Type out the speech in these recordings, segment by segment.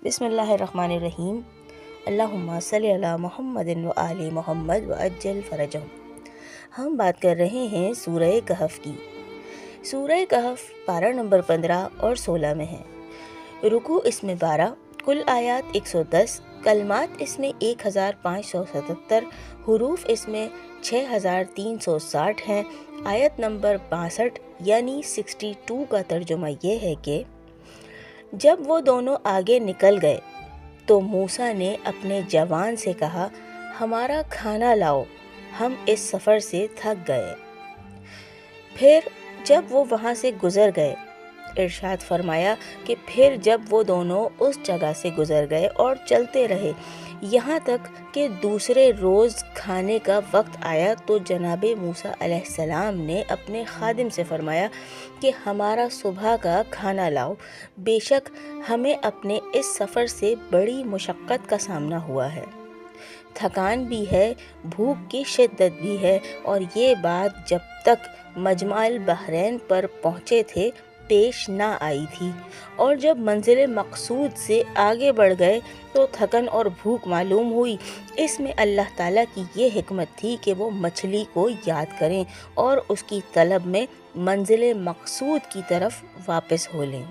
بسم اللہ الرحمن الرحیم۔ اللہم صلی علی محمد و آل محمد و عجل فرجہم۔ ہم بات کر رہے ہیں سورہ کہف کی۔ سورہ کہف پارہ نمبر 15 اور 16 میں ہے۔ رکوع اس میں 12، کل آیات 110، کلمات اس میں 1577، حروف اس میں 6360 ہیں۔ آیت نمبر 62 یعنی 62 کا ترجمہ یہ ہے کہ جب وہ دونوں آگے نکل گئے تو موسیٰ نے اپنے جوان سے کہا، ہمارا کھانا لاؤ، ہم اس سفر سے تھک گئے۔ پھر جب وہ وہاں سے گزر گئے، ارشاد فرمایا کہ پھر جب وہ دونوں اس جگہ سے گزر گئے اور چلتے رہے یہاں تک کہ دوسرے روز کھانے کا وقت آیا تو جناب موسیٰ علیہ السلام نے اپنے خادم سے فرمایا کہ ہمارا صبح کا کھانا لاؤ، بے شک ہمیں اپنے اس سفر سے بڑی مشقت کا سامنا ہوا ہے، تھکان بھی ہے، بھوک کی شدت بھی ہے، اور یہ بات جب تک مجمع البحرین پر پہنچے تھے پیش نہ آئی تھی، اور جب منزل مقصود سے آگے بڑھ گئے تو تھکن اور بھوک معلوم ہوئی۔ اس میں اللہ تعالیٰ کی یہ حکمت تھی کہ وہ مچھلی کو یاد کریں اور اس کی طلب میں منزل مقصود کی طرف واپس ہو لیں۔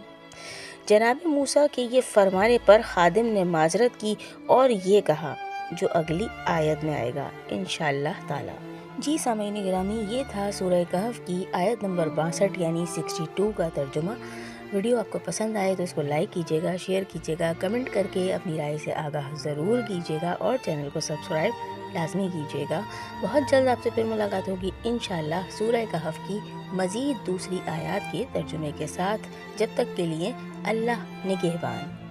جناب موسیٰ کے یہ فرمانے پر خادم نے معذرت کی اور یہ کہا جو اگلی آیت میں آئے گا انشاءاللہ تعالیٰ۔ جی سامعین گرامی، یہ تھا سورہ کہف کی آیت نمبر 62 یعنی 62 کا ترجمہ۔ ویڈیو آپ کو پسند آئے تو اس کو لائک کیجیے گا، شیئر کیجیے گا، کمنٹ کر کے اپنی رائے سے آگاہ ضرور کیجیے گا، اور چینل کو سبسکرائب لازمی کیجیے گا۔ بہت جلد آپ سے پھر ملاقات ہوگی انشاءاللہ سورہ کہف کی مزید دوسری آیات کے ترجمے کے ساتھ۔ جب تک کے لیے اللہ نگہبان۔